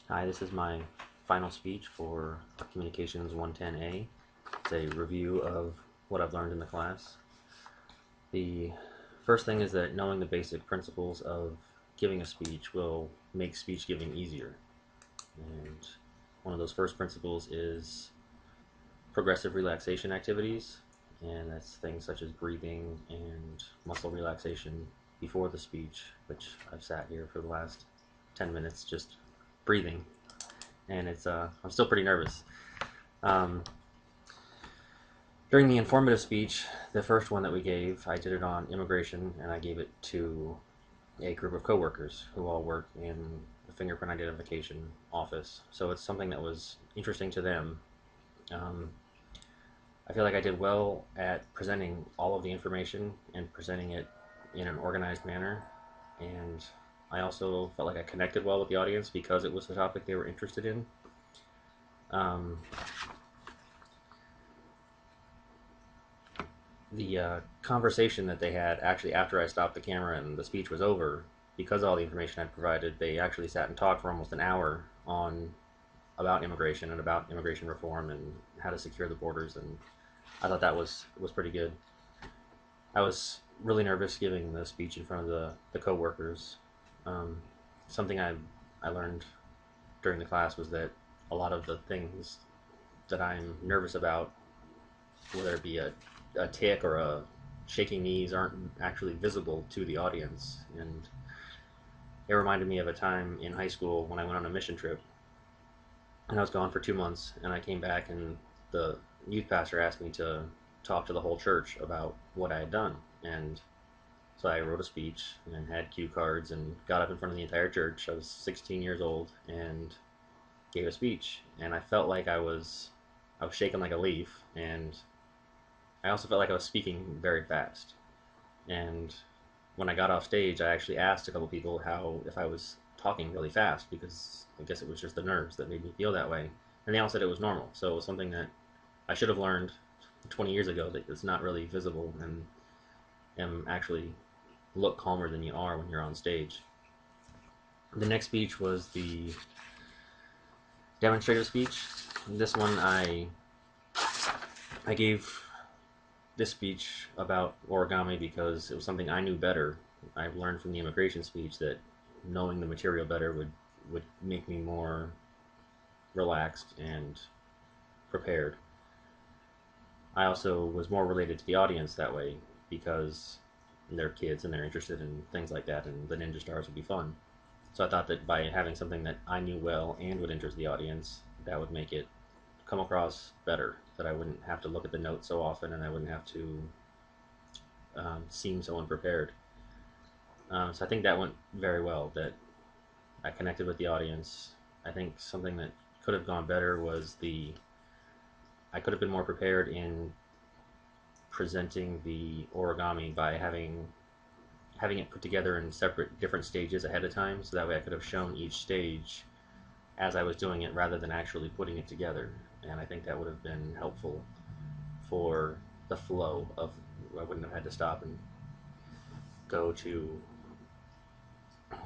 Hi, this is my final speech for Communications 110A. It's a review of what I've learned in the class. The first thing is that knowing the basic principles of giving a speech will make speech giving easier. And one of those first principles is progressive relaxation activities, and that's things such as breathing and muscle relaxation before the speech, which I've sat here for the last 10 minutes just breathing, and I'm still pretty nervous. Um, During the informative speech, the first one that we gave, I did it on immigration, and I gave it to a group of coworkers who all work in the fingerprint identification office. So it's something that was interesting to them. Um, I feel like I did well at presenting all of the information and presenting it in an organized manner, and I also felt like I connected well with the audience because it was the topic they were interested in. Um, the conversation that they had actually after I stopped the camera and the speech was over, because of all the information I'd provided, they actually sat and talked for almost an hour on about immigration and about immigration reform and how to secure the borders, and I thought that was pretty good. I was really nervous giving the speech in front of the co-workers. Um, Something I learned during the class was that a lot of the things that I'm nervous about, whether it be a tick or a shaking knees, aren't actually visible to the audience. And it reminded me of a time in high school when I went on a mission trip, and I was gone for 2 months, and I came back, and the youth pastor asked me to talk to the whole church about what I had done. And so I wrote a speech and had cue cards and got up in front of the entire church. I was 16 years old and gave a speech, and I felt like I was shaking like a leaf, and I also felt like I was speaking very fast. And when I got off stage, I actually asked a couple people how if I was talking really fast, because I guess it was just the nerves that made me feel that way, and they all said it was normal. So it was something that I should have learned 20 years ago, that it's not really visible, and am actually look calmer than you are when you're on stage. The next speech was the demonstrative speech. This one I gave this speech about origami because it was something I knew better. I've learned from the immigration speech that knowing the material better would make me more relaxed and prepared. I also was more related to the audience that way because they're kids and they're interested in things like that, and the Ninja Stars would be fun. So I thought that by having something that I knew well and would interest the audience, that would make it come across better. That I wouldn't have to look at the notes so often, and I wouldn't have to seem so unprepared. So I think that went very well. That I connected with the audience. I think something that could have gone better was I could have been more prepared in presenting the origami by having it put together in separate different stages ahead of time, so that way I could have shown each stage as I was doing it rather than actually putting it together. And I think that would have been helpful for the flow of, I wouldn't have had to stop and go to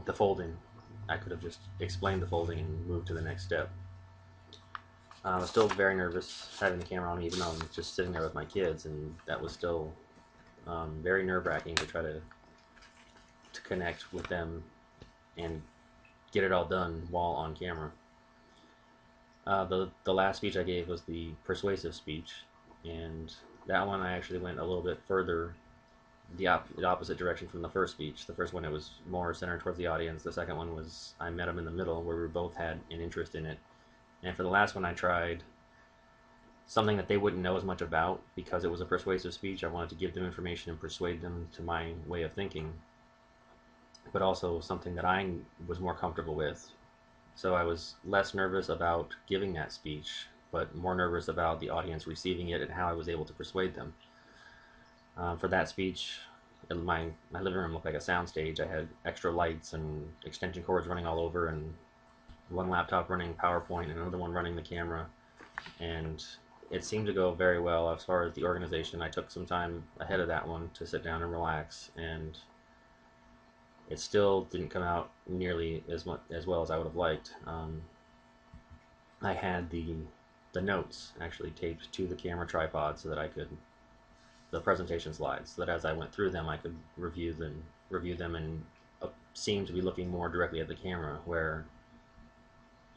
the folding. I could have just explained the folding and moved to the next step. I was still very nervous having the camera on, even though I'm just sitting there with my kids, and that was still very nerve-wracking to try to connect with them and get it all done while on camera. The last speech I gave was the persuasive speech, and that one I actually went a little bit further the opposite direction from the first speech. The first one, it was more centered towards the audience. The second one was I met them in the middle, where we both had an interest in it. And for the last one, I tried something that they wouldn't know as much about because it was a persuasive speech. I wanted to give them information and persuade them to my way of thinking, but also something that I was more comfortable with. So I was less nervous about giving that speech, but more nervous about the audience receiving it and how I was able to persuade them. For that speech, my living room looked like a soundstage. I had extra lights and extension cords running all over, and one laptop running PowerPoint and another one running the camera. And it seemed to go very well as far as the organization. I took some time ahead of that one to sit down and relax, and it still didn't come out nearly as well as I would have liked. I had the notes actually taped to the camera tripod so that I could the presentation slides so that as I went through them I could review them and seem to be looking more directly at the camera, where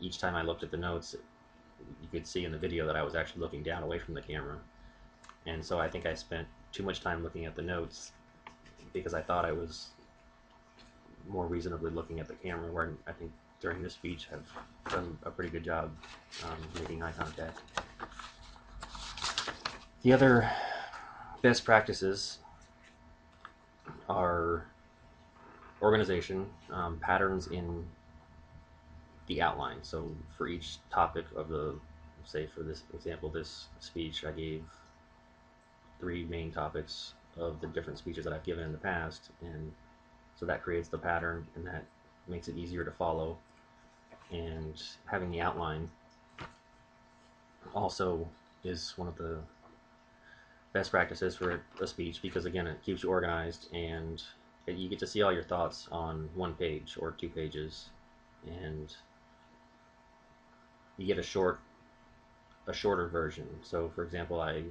each time I looked at the notes you could see in the video that I was actually looking down away from the camera. And so I think I spent too much time looking at the notes because I thought I was more reasonably looking at the camera, where I think during the speech I've done a pretty good job making eye contact. The other best practices are organization, patterns in the outline. So for each topic of the, say for this example, this speech, I gave 3 main topics of the different speeches that I've given in the past, and so that creates the pattern and that makes it easier to follow. And having the outline also is one of the best practices for a speech, because again it keeps you organized and you get to see all your thoughts on 1 page or 2 pages, and you get a shorter version. So for example, I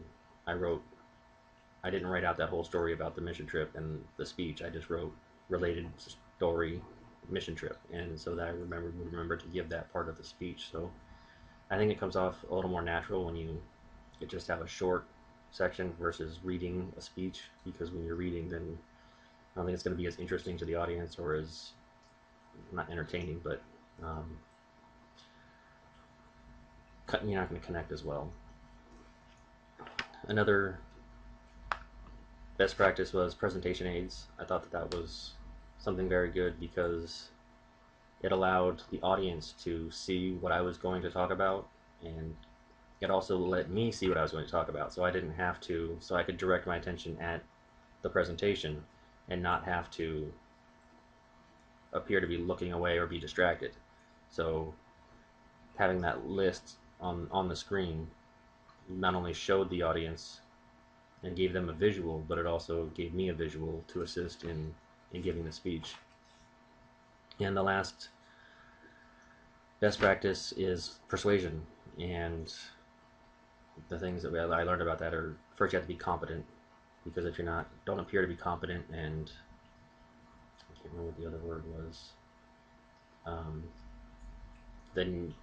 didn't write out that whole story about the mission trip and the speech. I just wrote related story, mission trip, and so that I remember to give that part of the speech. So I think it comes off a little more natural when you just have a short section versus reading a speech, because when you're reading, then I don't think it's going to be as interesting to the audience, or as not entertaining, but um, you're not going to connect as well. Another best practice was presentation aids. I thought that was something very good because it allowed the audience to see what I was going to talk about, and it also let me see what I was going to talk about, so I didn't have to, so I could direct my attention at the presentation and not have to appear to be looking away or be distracted. So having that list on the screen not only showed the audience and gave them a visual, but it also gave me a visual to assist in giving the speech. And the last best practice is persuasion, and the things that I learned about that are, first you have to be competent, because if you're not, don't appear to be competent, and I can't remember what the other word was, then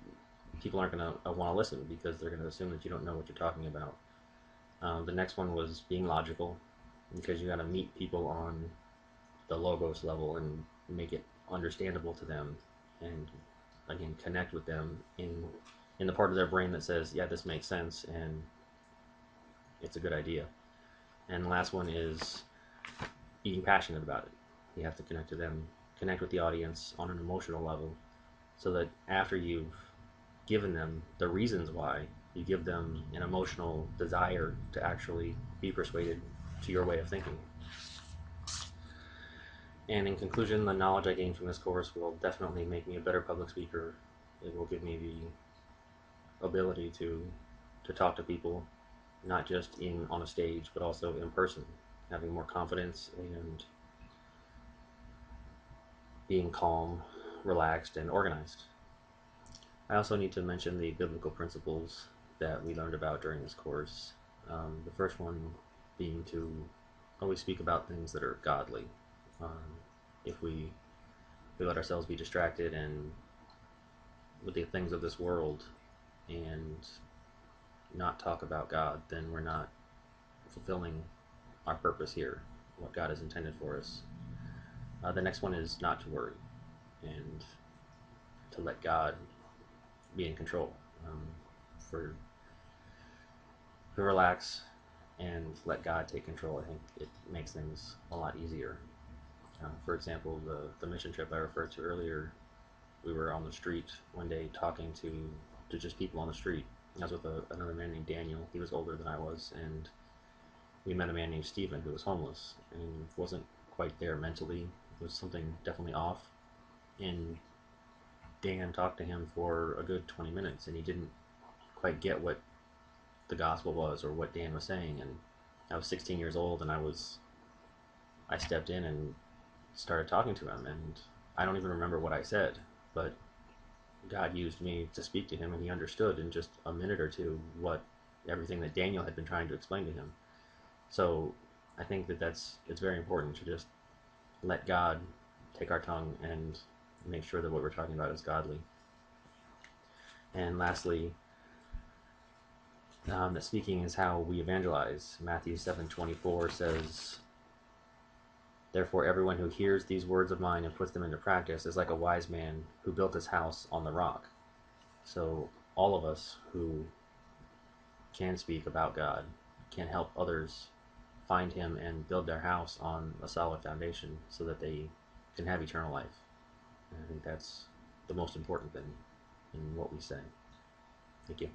people aren't going to want to listen because they're going to assume that you don't know what you're talking about. The next one was being logical, because you got to meet people on the logos level and make it understandable to them, and again connect with them in the part of their brain that says, yeah, this makes sense and it's a good idea. And the last one is being passionate about it. You have to connect with the audience on an emotional level, so that after you've given them the reasons why, you give them an emotional desire to actually be persuaded to your way of thinking. And in conclusion, the knowledge I gained from this course will definitely make me a better public speaker. It will give me the ability to talk to people, not just on a stage, but also in person, having more confidence and being calm, relaxed, and organized. I also need to mention the biblical principles that we learned about during this course. The first one being to always speak about things that are godly. Um, if we let ourselves be distracted and with the things of this world and not talk about God, then we're not fulfilling our purpose here, what God has intended for us. The next one is not to worry and to let God be in control. Um, for to relax and let God take control, I think it makes things a lot easier. For example, the mission trip I referred to earlier, we were on the street one day talking to just people on the street. I was with another man named Daniel. He was older than I was, and we met a man named Stephen who was homeless and wasn't quite there mentally. It was something definitely off. And Dan talked to him for a good 20 minutes, and he didn't quite get what the gospel was or what Dan was saying. And I was 16 years old, and I stepped in and started talking to him, and I don't even remember what I said, but God used me to speak to him, and he understood in just a minute or two what everything that Daniel had been trying to explain to him. So I think that it's very important to just let God take our tongue and make sure that what we're talking about is godly. And lastly, that speaking is how we evangelize. Matthew 7:24 says, "Therefore, everyone who hears these words of mine and puts them into practice is like a wise man who built his house on the rock." So all of us who can speak about God can help others find Him and build their house on a solid foundation so that they can have eternal life. And I think that's the most important thing in what we say. Thank you.